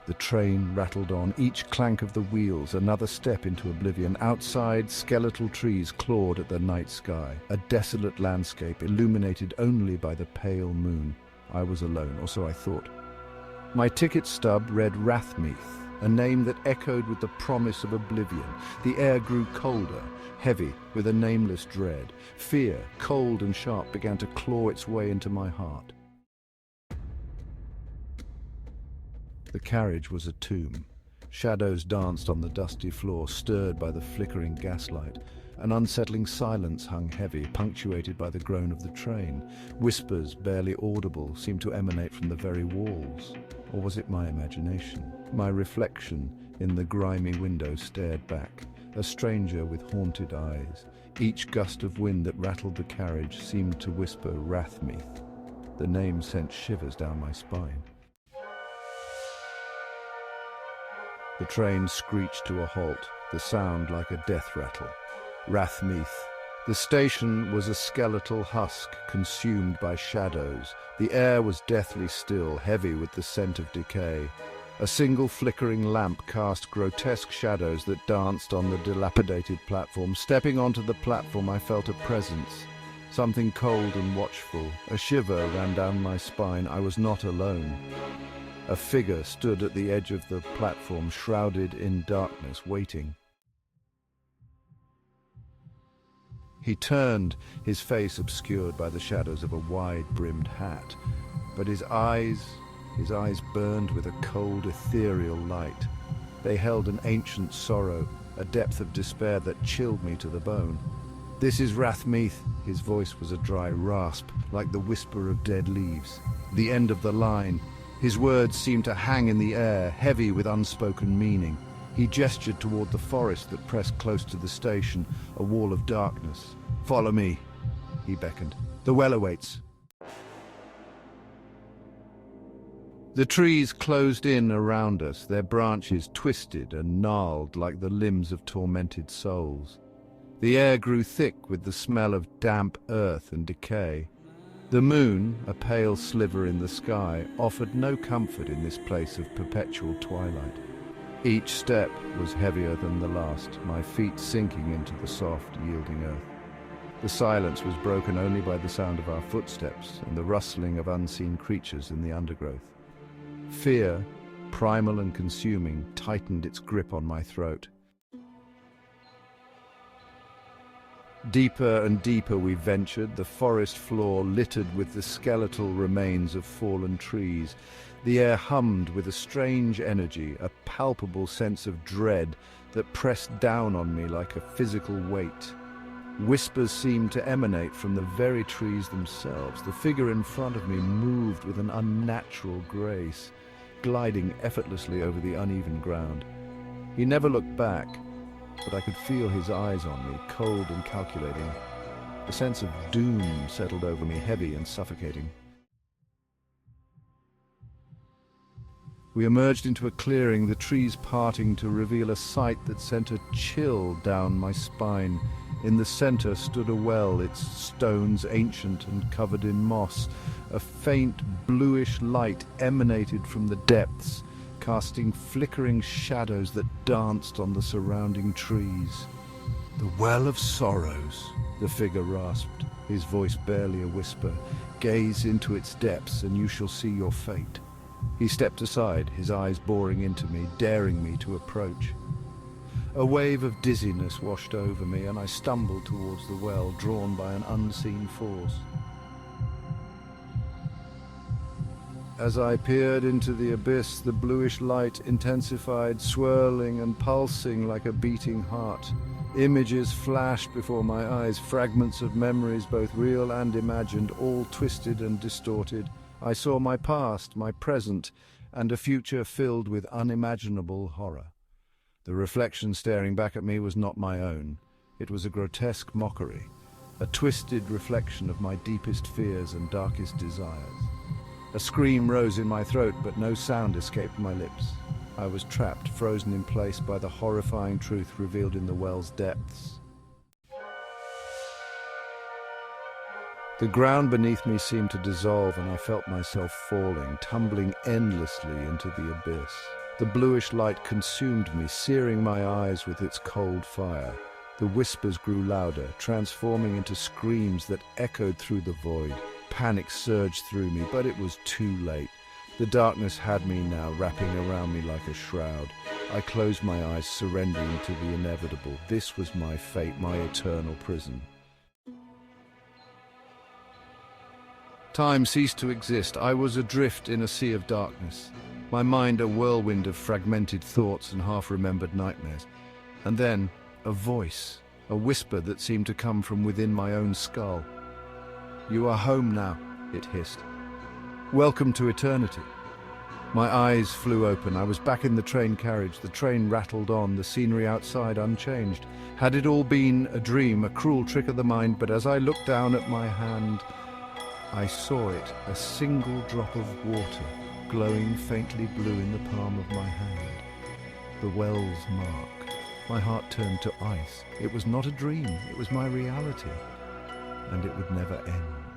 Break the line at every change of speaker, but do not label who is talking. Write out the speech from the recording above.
The train rattled on, each clank of the wheels another step into oblivion. Outside, skeletal trees clawed at the night sky, a desolate landscape illuminated only by the pale moon. I was alone, or so I thought. My ticket stub read Rathmeath, a name that echoed with the promise of oblivion. The air grew colder, heavy, with a nameless dread. Fear, cold and sharp, began to claw its way into my heart. The carriage was a tomb. Shadows danced on the dusty floor, stirred by the flickering gaslight. An unsettling silence hung heavy, punctuated by the groan of the train. Whispers, barely audible, seemed to emanate from the very walls. Or was it my imagination? My reflection in the grimy window stared back, a stranger with haunted eyes. Each gust of wind that rattled the carriage seemed to whisper Rathmeath. The name sent shivers down my spine. The train screeched to a halt, the sound like a death rattle. Rathmeath. The station was a skeletal husk consumed by shadows. The air was deathly still, heavy with the scent of decay. A single flickering lamp cast grotesque shadows that danced on the dilapidated platform. Stepping onto the platform, I felt a presence, something cold and watchful. A shiver ran down my spine. I was not alone. A figure stood at the edge of the platform, shrouded in darkness, waiting. He turned, his face obscured by the shadows of a wide-brimmed hat. But his eyes burned with a cold, ethereal light. They held an ancient sorrow, a depth of despair that chilled me to the bone. "This is Rathmeath." His voice was a dry rasp, like the whisper of dead leaves. The end of the line. His words seemed to hang in the air, heavy with unspoken meaning. He gestured toward the forest that pressed close to the station, a wall of darkness. "Follow me," he beckoned. "The well awaits." The trees closed in around us, their branches twisted and gnarled like the limbs of tormented souls. The air grew thick with the smell of damp earth and decay. The moon, a pale sliver in the sky, offered no comfort in this place of perpetual twilight. Each step was heavier than the last, my feet sinking into the soft, yielding earth. The silence was broken only by the sound of our footsteps and the rustling of unseen creatures in the undergrowth. Fear, primal and consuming, tightened its grip on my throat. Deeper and deeper we ventured, the forest floor littered with the skeletal remains of fallen trees. The air hummed with a strange energy, a palpable sense of dread that pressed down on me like a physical weight. Whispers seemed to emanate from the very trees themselves. The figure in front of me moved with an unnatural grace, gliding effortlessly over the uneven ground. He never looked back, but I could feel his eyes on me, cold and calculating. A sense of doom settled over me, heavy and suffocating. We emerged into a clearing, the trees parting to reveal a sight that sent a chill down my spine. In the center stood a well, its stones ancient and covered in moss. A faint bluish light emanated from the depths, casting flickering shadows that danced on the surrounding trees. "The Well of Sorrows," the figure rasped, his voice barely a whisper. "Gaze into its depths and you shall see your fate." He stepped aside, his eyes boring into me, daring me to approach. A wave of dizziness washed over me, and I stumbled towards the well, drawn by an unseen force. As I peered into the abyss, the bluish light intensified, swirling and pulsing like a beating heart. Images flashed before my eyes, fragments of memories, both real and imagined, all twisted and distorted. I saw my past, my present, and a future filled with unimaginable horror. The reflection staring back at me was not my own. It was a grotesque mockery, a twisted reflection of my deepest fears and darkest desires. A scream rose in my throat, but no sound escaped my lips. I was trapped, frozen in place by the horrifying truth revealed in the well's depths. The ground beneath me seemed to dissolve, and I felt myself falling, tumbling endlessly into the abyss. The bluish light consumed me, searing my eyes with its cold fire. The whispers grew louder, transforming into screams that echoed through the void. Panic surged through me, but it was too late. The darkness had me now, wrapping around me like a shroud. I closed my eyes, surrendering to the inevitable. This was my fate, my eternal prison. Time ceased to exist. I was adrift in a sea of darkness. My mind a whirlwind of fragmented thoughts and half-remembered nightmares. And then, a voice, a whisper that seemed to come from within my own skull. "You are home now," it hissed. "Welcome to eternity." My eyes flew open. I was back in the train carriage. The train rattled on, the scenery outside unchanged. Had it all been a dream, a cruel trick of the mind? But as I looked down at my hand, I saw it, a single drop of water, glowing faintly blue in the palm of my hand. The well's mark. My heart turned to ice. It was not a dream, it was my reality, and it would never end.